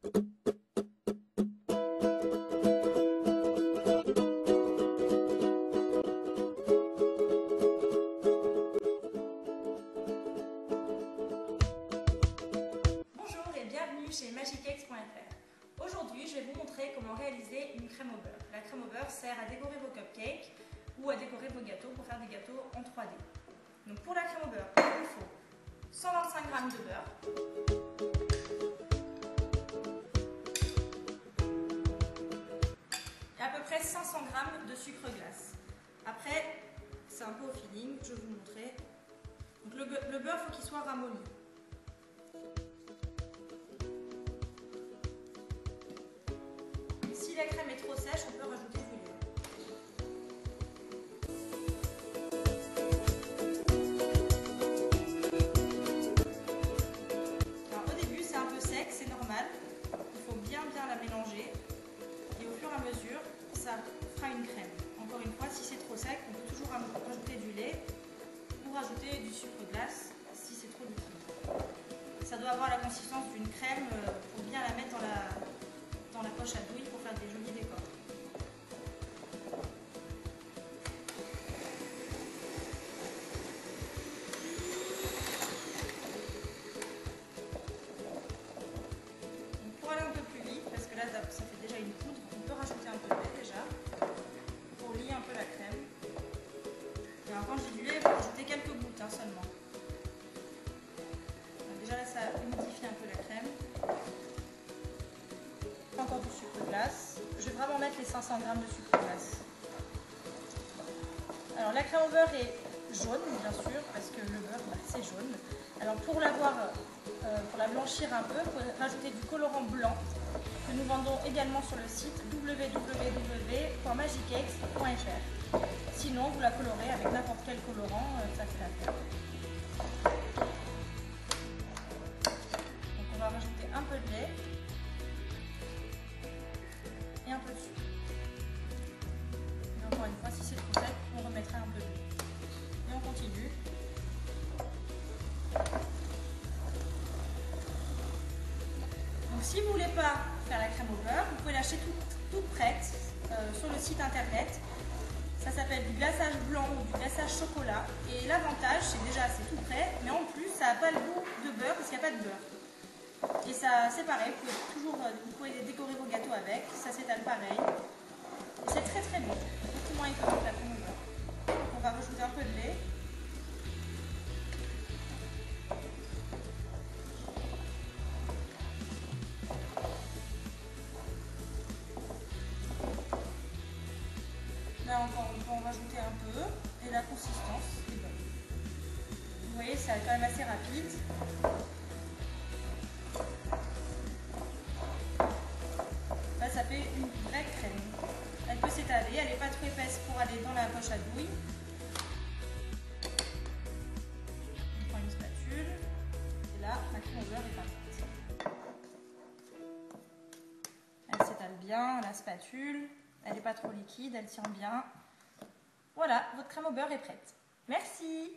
Chez magicakes.fr. Aujourd'hui, je vais vous montrer comment réaliser une crème au beurre. La crème au beurre sert à décorer vos cupcakes ou à décorer vos gâteaux pour faire des gâteaux en 3D. Donc pour la crème au beurre, il faut 125 g de beurre, et à peu près 500 g de sucre glace. Après, c'est un peu au feeling, je vais vous montrer. Donc le beurre, il faut qu'il soit ramolli. Si la crème est trop sèche, on peut rajouter du lait. Alors, au début, c'est un peu sec, c'est normal. Il faut bien la mélanger. Et au fur et à mesure, ça fera une crème. Encore une fois, si c'est trop sec, on peut toujours rajouter du lait ou rajouter du sucre glace si c'est trop liquide. Ça doit avoir la consistance d'une crème pour bien la mettre dans la poche à douille pour faire des jolis décors. Donc pour aller un peu plus vite, parce que là ça fait déjà une poudre, on peut rajouter un peu de lait déjà pour lier un peu la crème. Et alors quand je dis du lait, il faut rajouter quelques gouttes seulement. Alors déjà là ça humidifie un peu la crème. Encore du sucre glace. Je vais vraiment mettre les 500 g de sucre glace. Alors la crème au beurre est jaune, bien sûr, parce que le beurre c'est jaune. Alors pour la blanchir un peu, il faut rajouter du colorant blanc que nous vendons également sur le site www.magicakes.fr. Sinon, vous la colorez avec n'importe quel colorant, ça fait l'affaire. Donc on va rajouter un peu de lait et un peu de sucre. Et encore une fois, si c'est trop sec, on remettrait un peu de lait. Et on continue. Donc si vous ne voulez pas faire la crème au beurre, vous pouvez l'acheter toute prête sur le site internet. Ça s'appelle du glaçage blanc ou du glaçage chocolat. Et l'avantage, c'est déjà c'est tout prêt, mais en plus ça n'a pas le goût de beurre parce qu'il n'y a pas de beurre. Et ça c'est pareil, vous pouvez décorer vos gâteaux avec, ça s'étale pareil. Et c'est très bon, beaucoup moins écologique que la crème au beurre. Donc on va rajouter un peu de lait. Là encore, on peut en rajouter un peu, et la consistance est bonne. Vous voyez, c'est quand même assez rapide. Là, ça fait une vraie crème. Elle peut s'étaler, elle n'est pas trop épaisse pour aller dans la poche à douille. On prend une spatule, et là, la crème au beurre est parfaite. Elle s'étale bien, la spatule. Elle n'est pas trop liquide, elle tient bien. Voilà, votre crème au beurre est prête. Merci!